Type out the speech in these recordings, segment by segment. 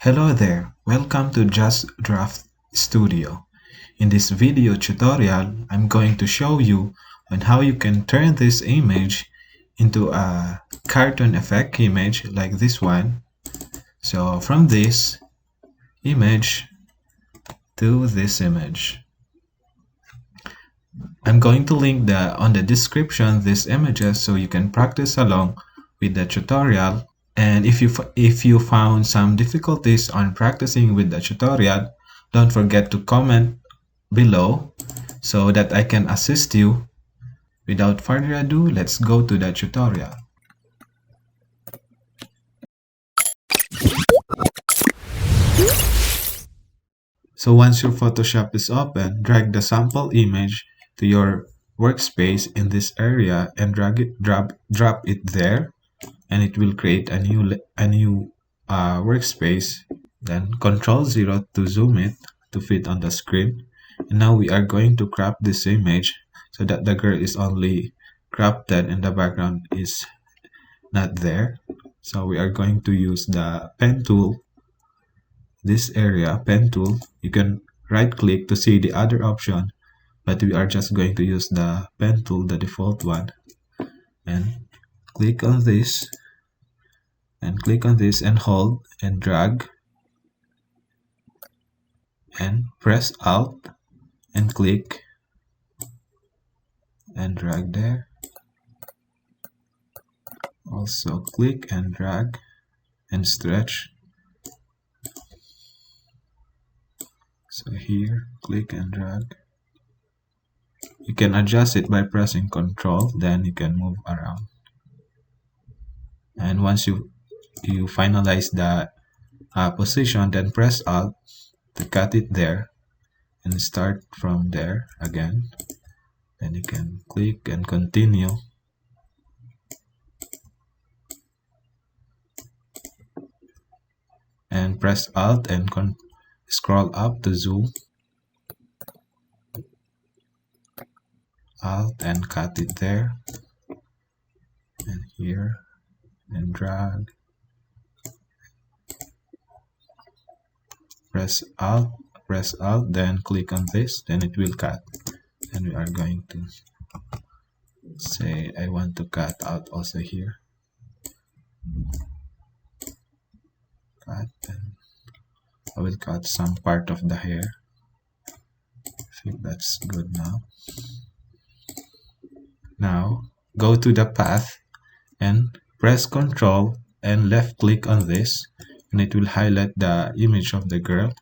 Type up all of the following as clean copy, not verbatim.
Hello there, welcome to JAZDRAFT Studio. In this video tutorial, I'm going to show you on how you can turn this image into a cartoon effect image like this one. So from this image to this image. I'm going to link on the description these images so you can practice along with the tutorial. And if you found some difficulties on practicing with the tutorial, don't forget to comment below so that I can assist you. Without further ado, let's go to the tutorial. So once your Photoshop is open, drag the sample image to your workspace in this area and drop it there, and it will create a new workspace. Then Ctrl 0 to zoom it to fit on the screen. And now we are going to crop this image so that the girl is only cropped and the background is not there. So we are going to use the pen tool. This area, pen tool, you can right click to see the other option, but we are just going to use the pen tool, the default one, and click on this and hold and drag and press Alt and click and drag there. Also click and drag and stretch. So here, click and drag. You can adjust it by pressing Control, then you can move around. And once you finalize the position, then press Alt to cut it there and start from there again. Then you can click and continue. And press Alt and scroll up to zoom. Alt and cut it there. And here. And drag. Press Alt, then click on this, then it will cut. And we are going to say I want to cut out also here. Cut, and I will cut some part of the hair. I think that's good now. Now go to the path and press Ctrl and left click on this, and it will highlight the image of the girl.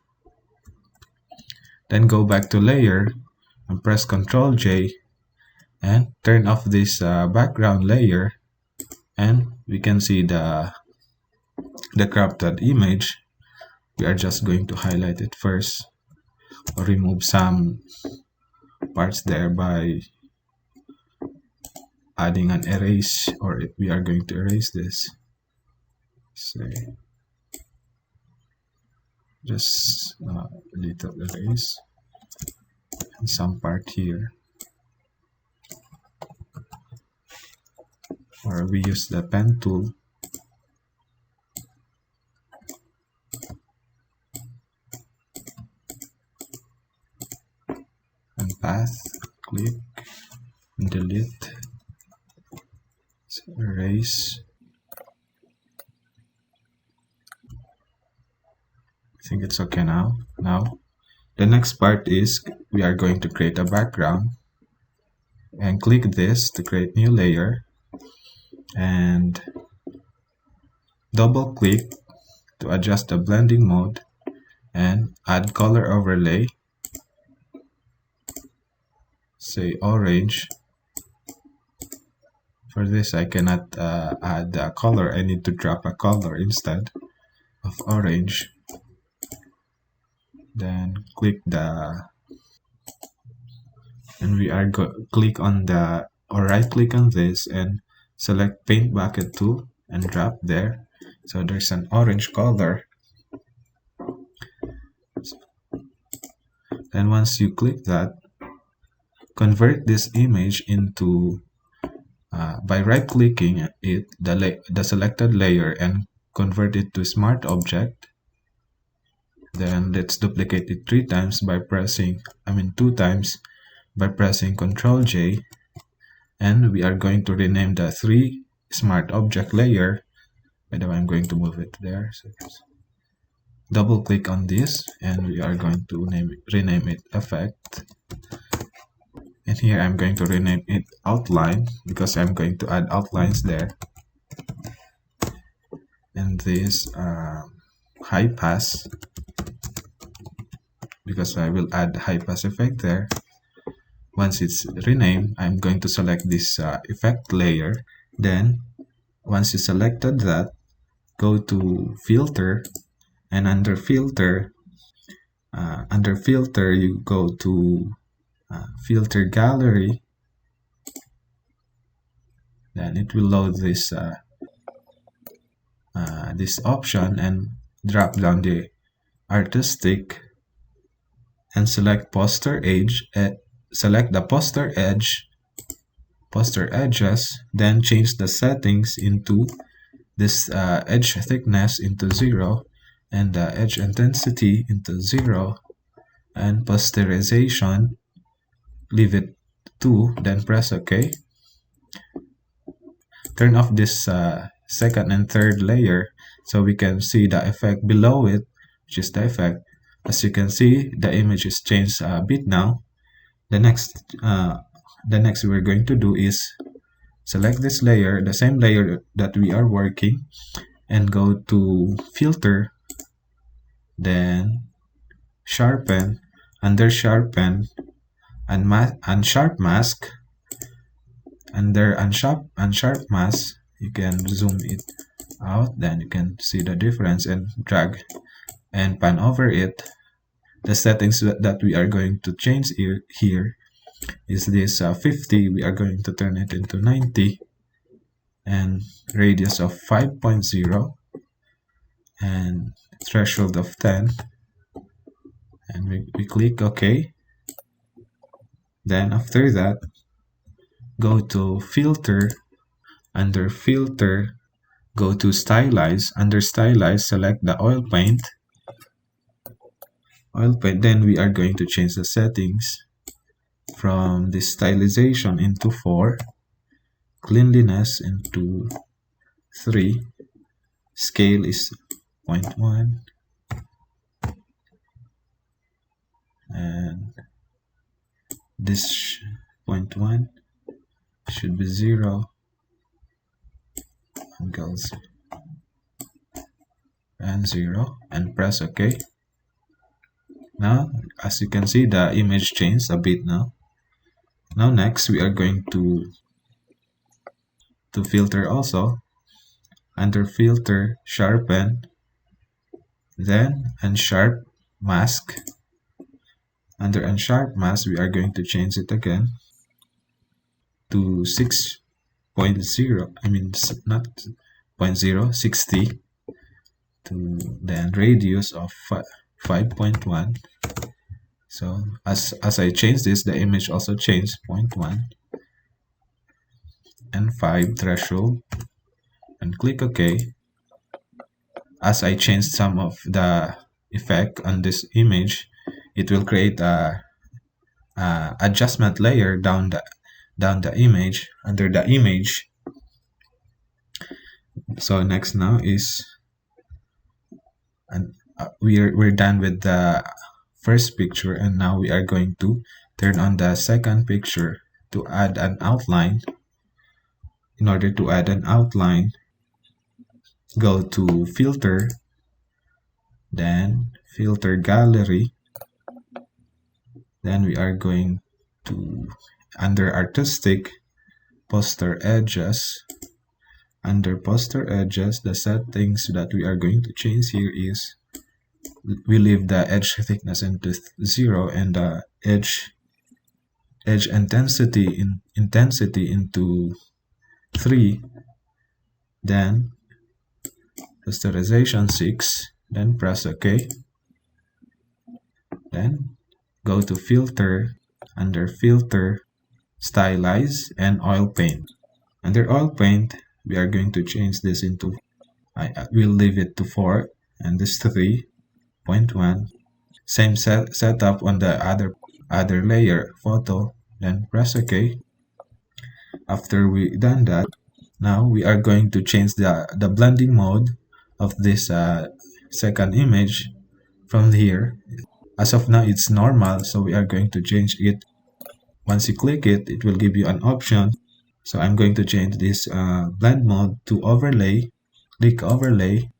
Then go back to layer and press Ctrl J and turn off this background layer, and we can see the cropped image. We are just going to highlight it first or remove some parts there by adding an erase, or we are going to erase this. Say just a little erase and some part here, or we use the pen tool and path, click and delete, so erase. I think it's okay now. Now the next part is we are going to create a background, and click this to create new layer and double click to adjust the blending mode and add color overlay, say orange. For this I cannot add a color, I need to drop a color instead of orange. Then click and we are click on the, or right click on this and select paint bucket tool and drop there, so there's an orange color. Then once you click that, convert this image into by right clicking it, the selected layer, and convert it to smart object. Then let's duplicate it 3 times by pressing, 2 times by pressing Ctrl J. And we are going to rename the 3 smart object layer. By the way, I'm going to move it there. So double click on this and we are going to rename it effect. And here I'm going to rename it outline because I'm going to add outlines there. And this high pass, because I will add high pass effect there. Once it's renamed, I'm going to select this effect layer. Then once you selected that, go to filter, and under filter you go to filter gallery. Then it will load this this option and drop down the artistic and select poster edge. Select the poster edges, then change the settings into this edge thickness into 0 and the edge intensity into 0 and posterization leave it 2, then press OK. Turn off this second and third layer so we can see the effect below it, which is the effect. As you can see, the image is changed a bit now. The next we're going to do is select this layer, the same layer that we are working, and go to filter, then sharpen. Under sharpen, unsharp mask. Under unsharp mask, you can zoom it out, then you can see the difference and drag and pan over it. The settings that we are going to change here is this 50, we are going to turn it into 90, and radius of 5.0 and threshold of 10, and we click OK. Then after that, go to filter. Under filter, go to stylize. Under stylize, select the oil paint. Then we are going to change the settings from the stylization into 4, cleanliness into 3, scale is 0.1, and this 0.1 should be 0, angles and 0, and press OK. Now, as you can see, the image changed a bit now. Now next, we are going to filter also. Under filter, sharpen, then unsharp mask. Under unsharp mask, we are going to change it again to 6.0, not 0.0, 60, to then radius of 5.1. So as I change this, the image also changed 0.1 and 5 threshold, and click OK. As I changed some of the effect on this image, it will create a adjustment layer down the image, under the image. So next now is, and we're done with the first picture, and now we are going to turn on the second picture to add an outline. In order to add an outline, go to filter, then filter gallery. Then we are going to, under artistic, poster edges. Under poster edges, the settings that we are going to change here is we leave the edge thickness into 0 and the edge intensity into 3, then rasterization 6, then press OK. Then go to filter, under filter, stylize, and oil paint. Under oil paint, we are going to change this into, I will leave it to 4 and this 3, 0.1. Same setup on the other layer photo, then press OK. After we done that, now we are going to change the blending mode of this second image from here. As of now, it's normal, so we are going to change it. Once you click it, it will give you an option. So I'm going to change this blend mode to overlay. Click overlay.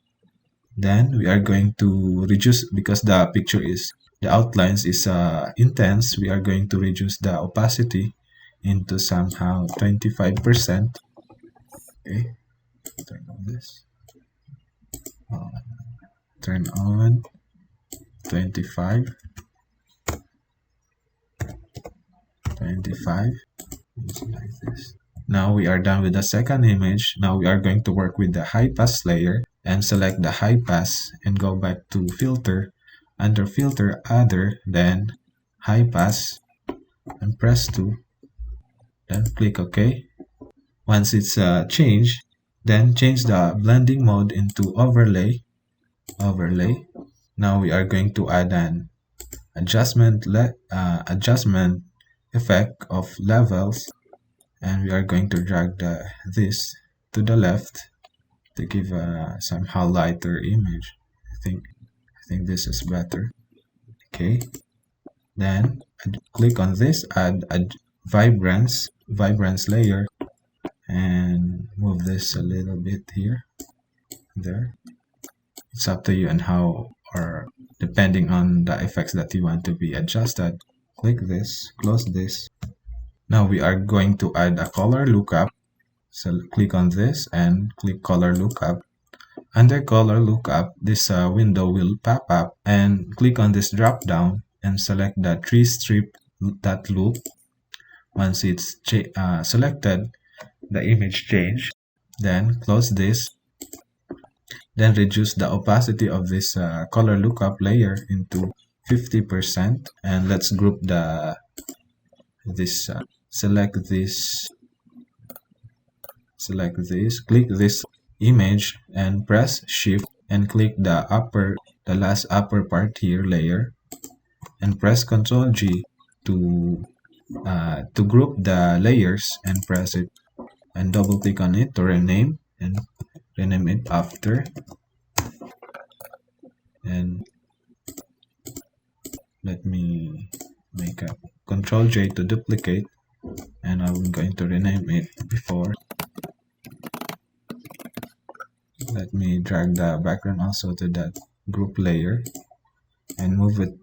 Then we are going to reduce, because the outlines is intense, we are going to reduce the opacity into somehow 25%. Okay, turn on this. Turn on 25. 25. Like this. Now we are done with the second image. Now we are going to work with the high pass layer and select the high pass and go back to filter. Under filter other, then high pass, and press 2. Then click OK. Once it's changed, then change the blending mode into overlay. Overlay. Now we are going to add an adjustment effect of levels, and we are going to drag this to the left to give a somehow lighter image. I think this is better. Okay, then click on this, add vibrance layer, and move this a little bit here, there. It's up to you and how, or depending on the effects that you want to be adjusted. Click this, close this. Now we are going to add a color lookup. So click on this and click color lookup. Under color lookup, this window will pop up, and click on this drop down and select the tree strip that loop. Once it's selected, the image change. Then close this. Then reduce the opacity of this color lookup layer into 50%, and let's group this. Select this, click this image and press shift and click the last upper part here, layer, and press Ctrl G to group the layers, and press it and double click on it to rename, and rename it after, and let me make a Ctrl J to duplicate, and I'm going to rename it before. Let me drag the background also to that group layer and move it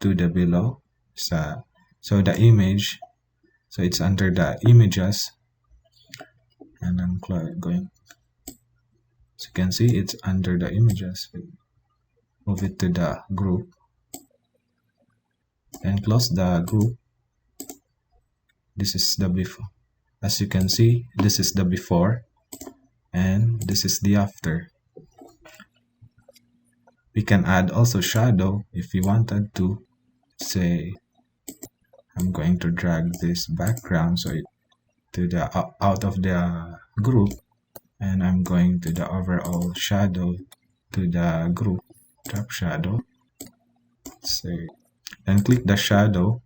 to the below. So the image, so it's under the images, and I'm going, as you can see, it's under the images. Move it to the group and close the group. This is the before. As you can see, this is the before and this is the after. We can add also shadow if we wanted to. Say I'm going to drag this background so it to the out of the group, and I'm going to the overall shadow to the group, drop shadow. Say, and click the shadow.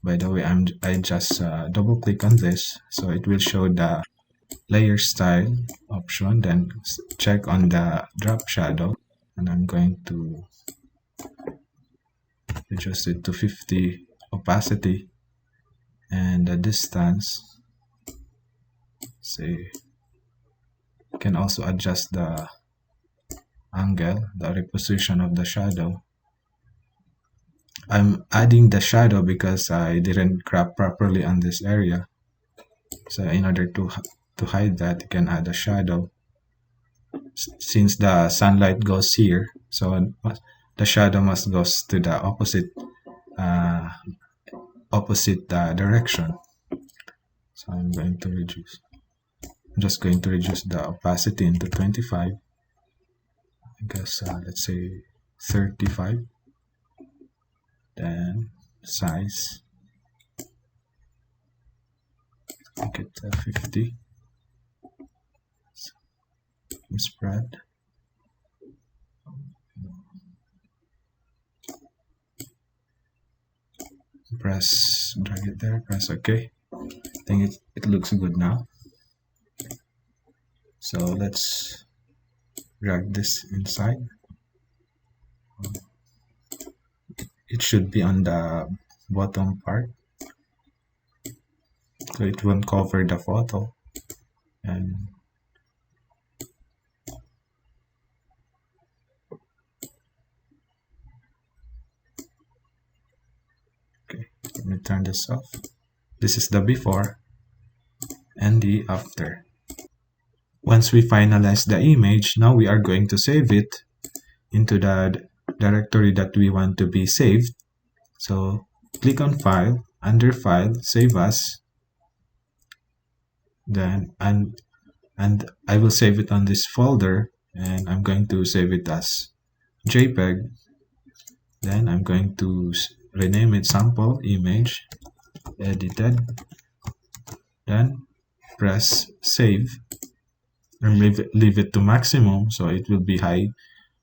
By the way, I just double click on this, so it will show the layer style option. Then check on the drop shadow, and I'm going to adjust it to 50 opacity, and the distance. Say, you can also adjust the angle, the reposition of the shadow. I'm adding the shadow because I didn't crop properly on this area. So in order to hide that, you can add a shadow. Since the sunlight goes here, so the shadow must go to the opposite direction. So I'm going to reduce. I'm just going to reduce the opacity into 25. I guess let's say 35. Then size, make it 50. Spread. Drag it there, press OK. I think it looks good now. So let's drag this inside. It should be on the bottom part, so it won't cover the photo. And okay, let me turn this off. This is the before and the after. Once we finalize the image, now we are going to save it into the directory that we want to be saved. So click on File, under File, Save As, then and I will save it on this folder, and I'm going to save it as JPEG. Then I'm going to rename it sample image edited. Then press save and leave it to maximum so it will be high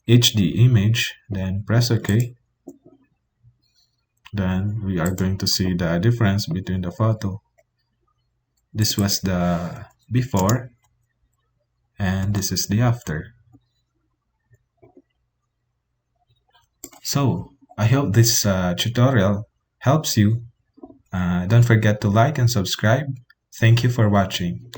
HD image. Then press OK. Then we are going to see the difference between the photo. This was the before and this is the after. So I hope this tutorial helps you. Don't forget to like and subscribe. Thank you for watching.